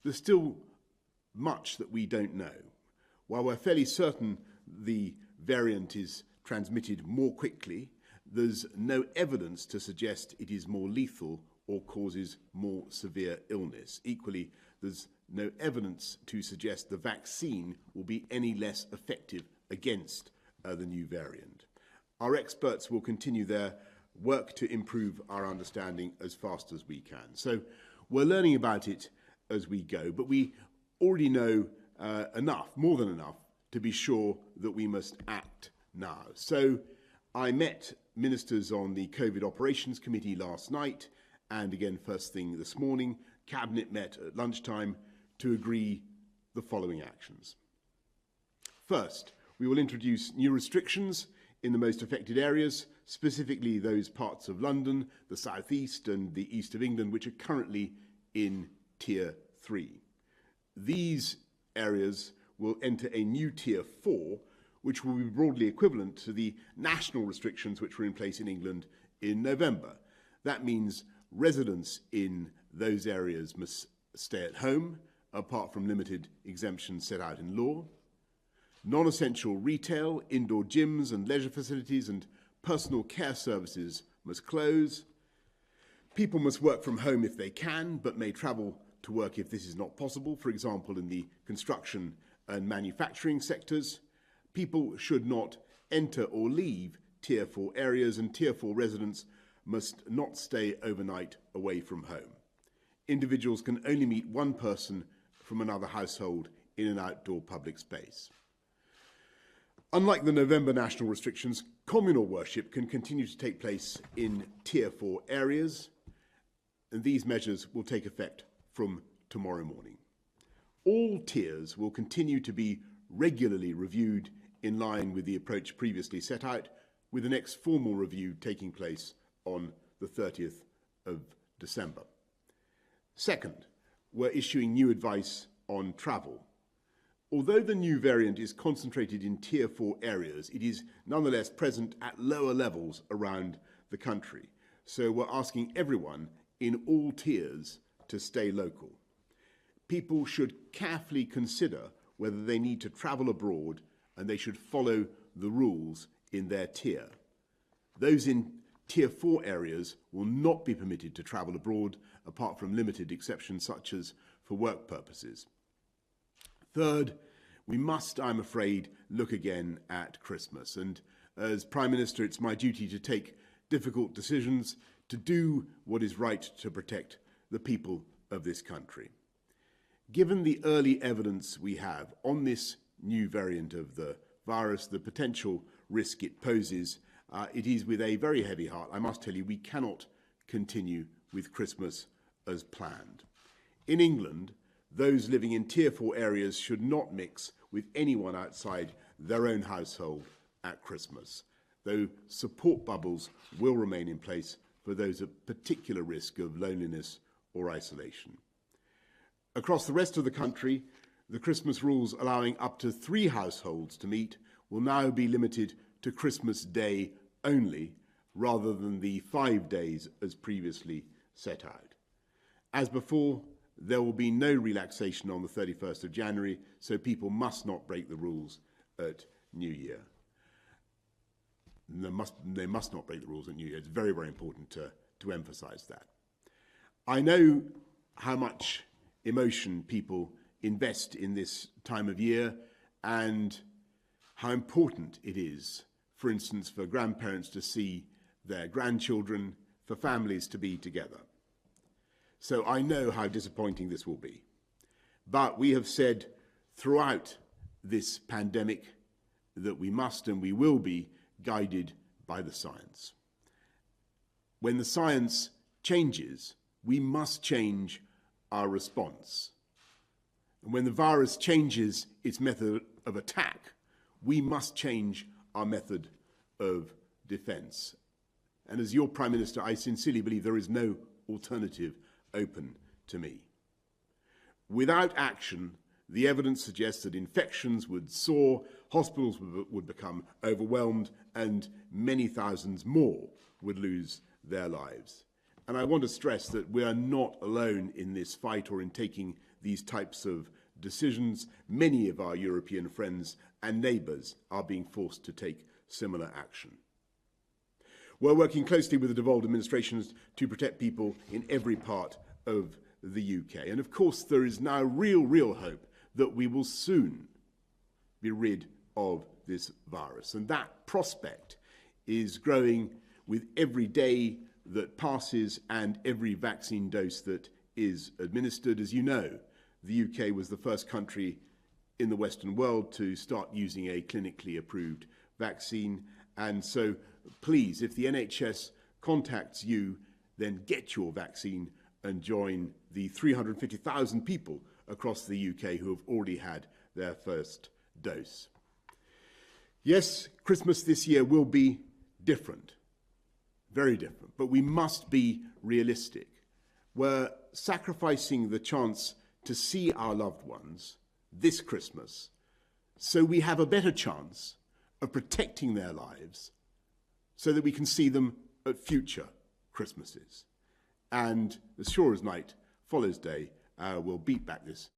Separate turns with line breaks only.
there's still much that we don't know. While we're fairly certain the variant is transmitted more quickly, there's no evidence to suggest it is more lethal or causes more severe illness. Equally, there's no evidence to suggest the vaccine will be any less effective against the new variant. Our experts will continue their work to improve our understanding as fast as we can. So we're learning about it as we go, but we already know enough, more than enough, to be sure that we must act now. So I met ministers on the COVID Operations Committee last night, and again first thing this morning. Cabinet met at lunchtime to agree the following actions. First, we will introduce new restrictions in the most affected areas, specifically those parts of London, the South East and the East of England, which are currently in Tier 3. These areas will enter a new Tier 4, which will be broadly equivalent to the national restrictions which were in place in England in November. That means residents in those areas must stay at home, apart from limited exemptions set out in law. Non-essential retail, indoor gyms and leisure facilities and personal care services must close. People must work from home if they can, but may travel to work if this is not possible, for example, in the construction and manufacturing sectors. People should not enter or leave Tier 4 areas, and Tier 4 residents must not stay overnight away from home. Individuals can only meet one person from another household in an outdoor public space. Unlike the November national restrictions, communal worship can continue to take place in Tier 4 areas, and these measures will take effect from tomorrow morning. All tiers will continue to be regularly reviewed in line with the approach previously set out, with the next formal review taking place on the 30th of December. Second, we're issuing new advice on travel. Although the new variant is concentrated in Tier 4 areas, it is nonetheless present at lower levels around the country. So we're asking everyone in all tiers to stay local. People should carefully consider whether they need to travel abroad, and they should follow the rules in their tier. Those in Tier 4 areas will not be permitted to travel abroad, apart from limited exceptions such as for work purposes. Third, we must, I'm afraid, look again at Christmas. And as Prime Minister, it's my duty to take difficult decisions, to do what is right to protect the people of this country. Given the early evidence we have on this new variant of the virus, the potential risk it poses, it is with a very heavy heart, I must tell you, we cannot continue with Christmas as planned. In England, those living in Tier 4 areas should not mix with anyone outside their own household at Christmas, though support bubbles will remain in place for those at particular risk of loneliness or isolation. Across the rest of the country, the Christmas rules allowing up to 3 households to meet will now be limited to Christmas Day only, rather than the 5 days as previously set out. As before, there will be no relaxation on the 31st of January, so people must not break the rules at New Year. They must not break the rules at New Year. It's very, very important to emphasise that. I know how much emotion people invest in this time of year and how important it is, for instance, for grandparents to see their grandchildren, for families to be together. So I know how disappointing this will be. But we have said throughout this pandemic that we must and we will be guided by the science. When the science changes, we must change our response. And when the virus changes its method of attack, we must change our method of defence. And as your Prime Minister, I sincerely believe there is no alternative open to me. Without action, the evidence suggests that infections would soar, hospitals would become overwhelmed, and many thousands more would lose their lives. And I want to stress that we are not alone in this fight or in taking these types of decisions. Many of our European friends and neighbours are being forced to take similar action. We're working closely with the devolved administrations to protect people in every part of the UK. And of course, there is now real hope that we will soon be rid of this virus. And that prospect is growing with every day that passes and every vaccine dose that is administered. As you know, the UK was the first country in the Western world to start using a clinically approved vaccine. And so please, if the NHS contacts you, then get your vaccine and join the 350,000 people across the UK who have already had their first dose. Yes, Christmas this year will be different, very different, but we must be realistic. We're sacrificing the chance to see our loved ones this Christmas so we have a better chance of protecting their lives so that we can see them at future Christmases. And as sure as night follows day, we'll beat back this